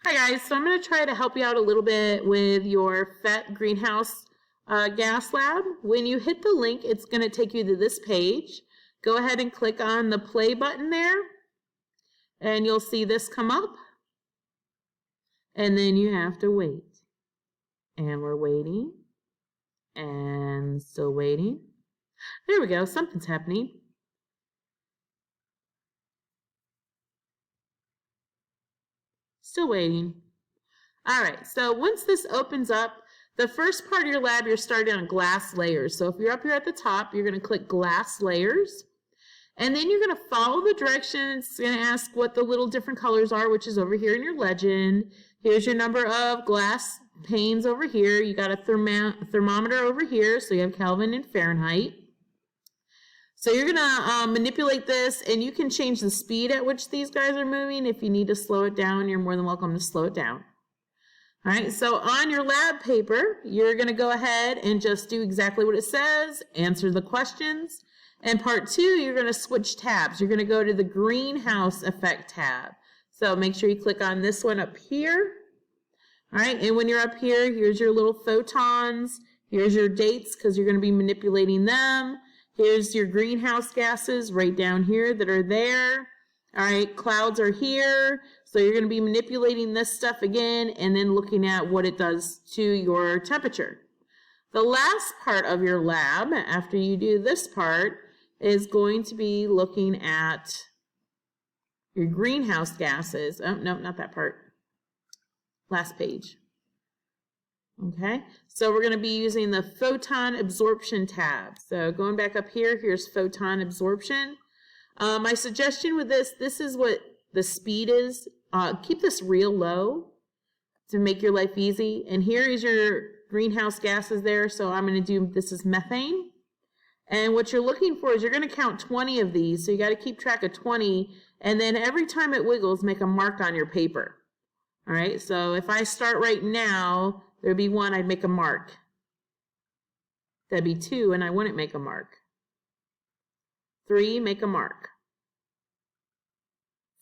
Hi guys, so I'm going to try to help you out a little bit with your PhET greenhouse gas lab. When you hit the link, it's going to take you to this page. Go ahead and click on the play button there, and you'll see this come up. And then you have to wait. And we're waiting, and still waiting. There we go, something's happening. Still waiting. All right, so once this opens up, the first part of your lab, you're starting on glass layers. So if you're up here at the top, you're going to click glass layers. And then you're going to follow the directions. It's going to ask what the little different colors are, which is over here in your legend. Here's your number of glass panes over here. You got a thermometer over here, so you have Kelvin and Fahrenheit. So you're going to manipulate this, and you can change the speed at which these guys are moving. If you need to slow it down, you're more than welcome to slow it down. All right, so on your lab paper, you're going to go ahead and just do exactly what it says, answer the questions. And part 2, you're going to switch tabs. You're going to go to the greenhouse effect tab. So make sure you click on this one up here. All right, and when you're up here, here's your little photons. Here's your dates because you're going to be manipulating them. Here's your greenhouse gases right down here that are there. All right, clouds are here. So you're going to be manipulating this stuff again and then looking at what it does to your temperature. The last part of your lab, after you do this part, is going to be looking at your greenhouse gases. Oh, no, not that part. Last page. Okay, so we're going to be using the photon absorption tab. So going back up here, here's photon absorption. My suggestion with this is what the speed is. Keep this real low to make your life easy. And here is your greenhouse gases there. So I'm going to do, this is methane. And what you're looking for is you're going to count 20 of these. So you got to keep track of 20. And then every time it wiggles, make a mark on your paper. All right, so if I start right now, there'd be 1, I'd make a mark. That'd be 2, and I wouldn't make a mark. 3, make a mark.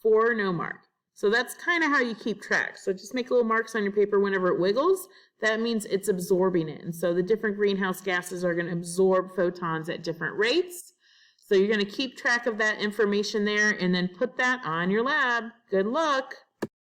4, no mark. So that's kind of how you keep track. So just make little marks on your paper whenever it wiggles. That means it's absorbing it. And so the different greenhouse gases are going to absorb photons at different rates. So you're going to keep track of that information there and then put that on your lab. Good luck.